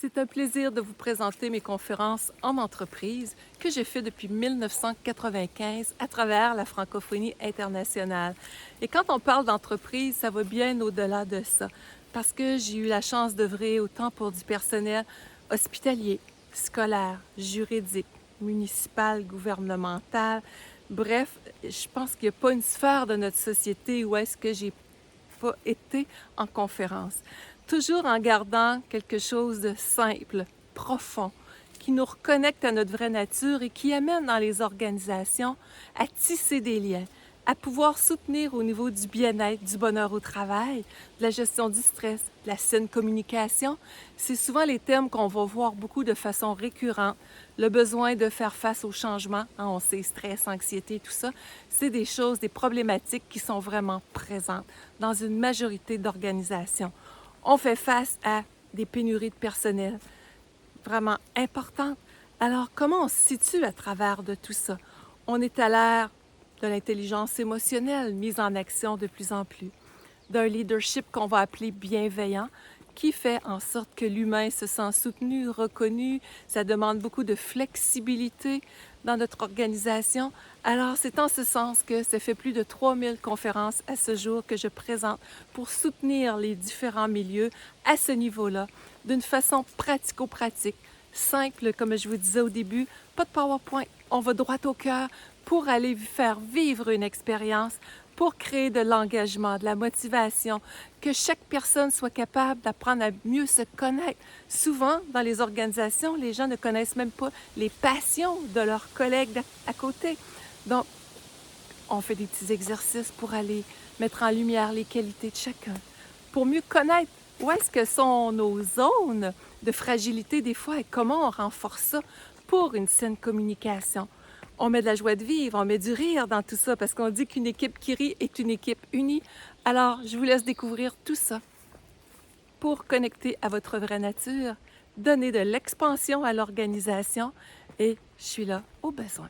C'est un plaisir de vous présenter mes conférences en entreprise que j'ai fait depuis 1995 à travers la francophonie internationale. Et quand on parle d'entreprise, ça va bien au-delà de ça, parce que j'ai eu la chance d'œuvrer autant pour du personnel hospitalier, scolaire, juridique, municipal, gouvernemental. Bref, je pense qu'il n'y a pas une sphère de notre société où est-ce que j'ai pas été en conférence. Toujours en gardant quelque chose de simple, profond, qui nous reconnecte à notre vraie nature et qui amène dans les organisations à tisser des liens, à pouvoir soutenir au niveau du bien-être, du bonheur au travail, de la gestion du stress, de la saine communication. C'est souvent les thèmes qu'on va voir beaucoup de façon récurrente. Le besoin de faire face au changement, on sait, stress, anxiété, tout ça, c'est des choses, des problématiques qui sont vraiment présentes dans une majorité d'organisations. On fait face à des pénuries de personnel vraiment importantes. Alors, comment on se situe à travers de tout ça? On est à l'ère de l'intelligence émotionnelle mise en action de plus en plus, d'un leadership qu'on va appeler bienveillant, qui fait en sorte que l'humain se sent soutenu, reconnu. Ça demande beaucoup de flexibilité dans notre organisation. Alors, c'est en ce sens que ça fait plus de 3000 conférences à ce jour que je présente pour soutenir les différents milieux à ce niveau-là, d'une façon pratico-pratique, simple, comme je vous disais au début, pas de PowerPoint, on va droit au cœur pour aller faire vivre une expérience, pour créer de l'engagement, de la motivation, que chaque personne soit capable d'apprendre à mieux se connaître. Souvent, dans les organisations, les gens ne connaissent même pas les passions de leurs collègues à côté. Donc, on fait des petits exercices pour aller mettre en lumière les qualités de chacun, pour mieux connaître où est-ce que sont nos zones de fragilité des fois et comment on renforce ça pour une saine communication. On met de la joie de vivre, on met du rire dans tout ça parce qu'on dit qu'une équipe qui rit est une équipe unie. Alors, je vous laisse découvrir tout ça pour connecter à votre vraie nature, donner de l'expansion à l'organisation et je suis là au besoin.